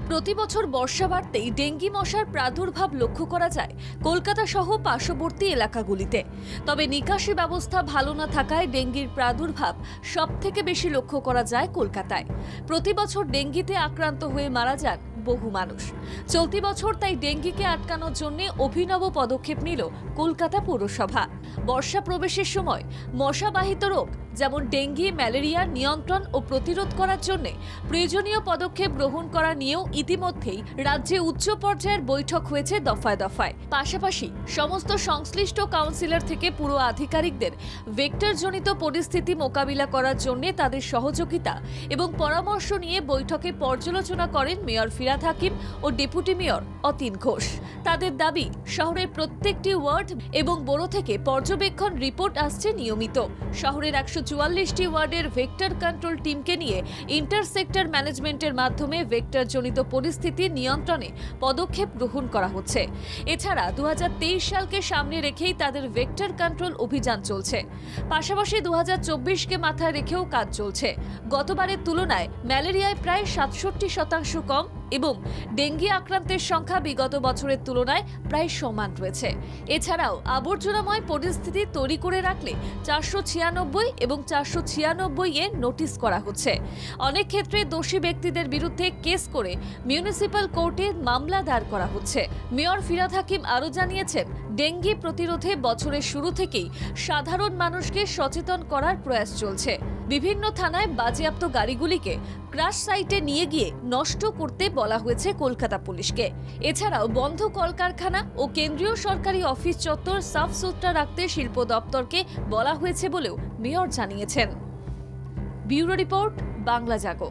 প্রতি বছর বর্ষা বাড়তেই ডেঙ্গি মশার প্রাদুর্ভাব লক্ষ্য করা যায় কলকাতা সহ পার্শ্ববর্তী এলাকাগুলিতে। তবে নিকাশি ব্যবস্থা ভালো না থাকায় ডেঙ্গির প্রাদুর্ভাব সবথেকে বেশি লক্ষ্য করা যায় কলকাতায়। প্রতি বছর ডেঙ্গিতে আক্রান্ত হয়ে মারা যান বহু মানুষ। চলতি বছর তাই ডেঙ্গিকে আটকানোর জন্য অভিনব পদক্ষেপ নিল কলকাতা পৌরসভা। বর্ষা প্রবেশের সময় মশাবাহিত রোগ যেমন ডেঙ্গি, ম্যালেরিয়া নিয়ন্ত্রণ ও প্রতিরোধ করার জন্য প্রয়োজনীয় পদক্ষেপ গ্রহণ করা নিয়েও ইতিমধ্যেই রাজ্যে উচ্চ পর্যায়ের বৈঠক হয়েছে দফায় দফায়। পাশাপাশি সমস্ত সংশ্লিষ্ট কাউন্সিলর থেকে পুরো আধিকারিকদের ভেক্টরজনিত পরিস্থিতি মোকাবিলা করার জন্য তাদের সহযোগিতা এবং পরামর্শ নিয়ে বৈঠকে পর্যালোচনা করেন মেয়র ফিরহাদ হাকিম ও ডেপুটি মেয়র অতীন ঘোষ। তাদের দাবি, শহরের প্রত্যেকটি ওয়ার্ড এবং বড় থেকে পর্যবেক্ষণ রিপোর্ট আসছে নিয়মিত। শহরের 144টি ওয়ার্ডের ভেক্টর কন্ট্রোল টিমকে নিয়ে ইন্টারসেক্টর ম্যানেজমেন্টের মাধ্যমে ভেক্টরজনিত পরিস্থিতি নিয়ন্ত্রণে পদক্ষেপ গ্রহণ করা হচ্ছে। এছাড়া 2023 সালকে সামনে রেখেই তাদের ভেক্টর কন্ট্রোল অভিযান চলছে। পাশাপাশি 2024কে মাথায় রেখেও কাজ চলছে। গতবারের তুলনায় ম্যালেরিয়ায় প্রায় 67% কম এবং ডেঙ্গি আক্রান্তের সংখ্যা বিগত বছরের তুলনায় প্রায় সমান রয়েছে। এছাড়াও আবর্জনাময় পরিস্থিতি তৈরি করে রাখলে 496 এবং 496 নোটিশ করা হচ্ছে। অনেক ক্ষেত্রে দোষী ব্যক্তিদের বিরুদ্ধে কেস করে মিউনিসিপ্যাল কোর্টে মামলা দায়ের করা হচ্ছে। মেয়র ফিরহাদ হাকিম আরও জানিয়েছেন, ডেঙ্গি প্রতিরোধে বছরের শুরু থেকেই সাধারণ মানুষকে সচেতন করার প্রয়াস চলছে। বিভিন্ন থানায় বাজেয়াপ্ত গাড়িগুলিকে ক্রাশ সাইটে নিয়ে গিয়ে নষ্ট করতে বলা হয়েছে কলকাতা পুলিশকে। এছাড়াও বন্ধ কলকারখানা ও কেন্দ্রীয় সরকারি অফিস চত্বর সাফ সুতরা রাখতে শিল্প দপ্তরকে বলা হয়েছে বলেও মেয়র জানিয়েছেন। ব্যুরো রিপোর্ট, বাংলা জাগো।